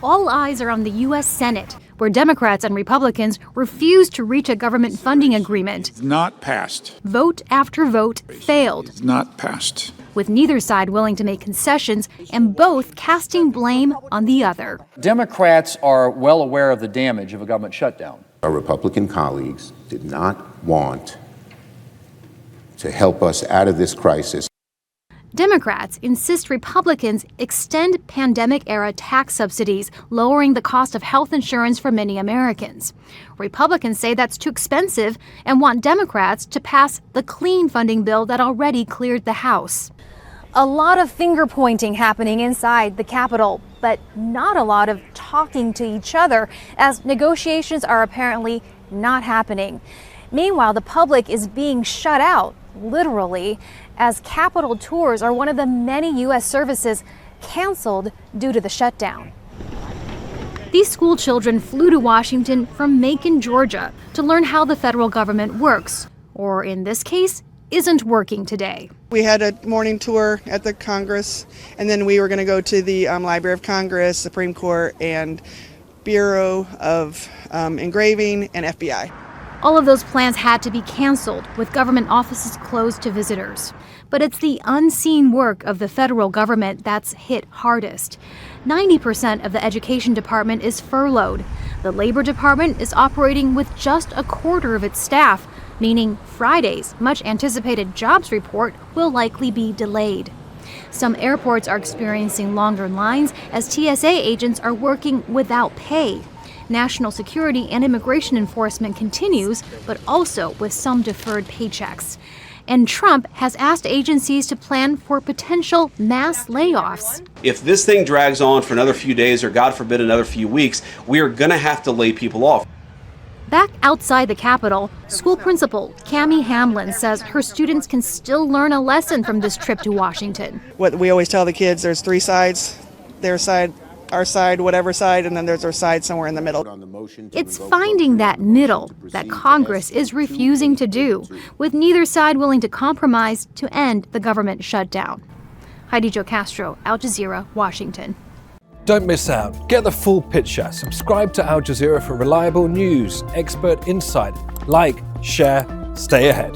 All eyes are on the U.S. Senate, where Democrats and Republicans refuse to reach a government funding agreement. It's not passed. Vote after vote failed. It's not passed. With neither side willing to make concessions and both casting blame on the other. Democrats are well aware of the damage of a government shutdown. Our Republican colleagues did not want to help us out of this crisis. Democrats insist Republicans extend pandemic-era tax subsidies, lowering the cost of health insurance for many Americans. Republicans say that's too expensive and want Democrats to pass the clean funding bill that already cleared the House. A lot of finger-pointing happening inside the Capitol, but not a lot of talking to each other, as negotiations are apparently not happening. Meanwhile, the public is being shut out, literally, as Capitol tours are one of the many U.S. services canceled due to the shutdown. These school children flew to Washington from Macon, Georgia, to learn how the federal government works, or in this case, isn't working today. We had a morning tour at the Congress, and then we were going to go to the Library of Congress, Supreme Court, and Bureau of Engraving, and FBI. All of those plans had to be canceled, with government offices closed to visitors. But it's the unseen work of the federal government that's hit hardest. 90% of the Education Department is furloughed. The Labor Department is operating with just a quarter of its staff, meaning Friday's much-anticipated jobs report will likely be delayed. Some airports are experiencing longer lines as TSA agents are working without pay. National security and immigration enforcement continues, but also with some deferred paychecks. And Trump has asked agencies to plan for potential mass layoffs. If this thing drags on for another few days or, God forbid, another few weeks, we are going to have to lay people off. Back outside the Capitol, school principal Cammie Hamlin says her students can still learn a lesson from this trip to Washington. What we always tell the kids, there's three sides: their side, our side, whatever side, and then there's our side somewhere in the middle. It's finding that middle that Congress is refusing to do, with neither side willing to compromise to end the government shutdown. Heidi Zhou-Castro, Al Jazeera, Washington. Don't miss out. Get the full picture. Subscribe to Al Jazeera for reliable news, expert insight. Like, share, stay ahead.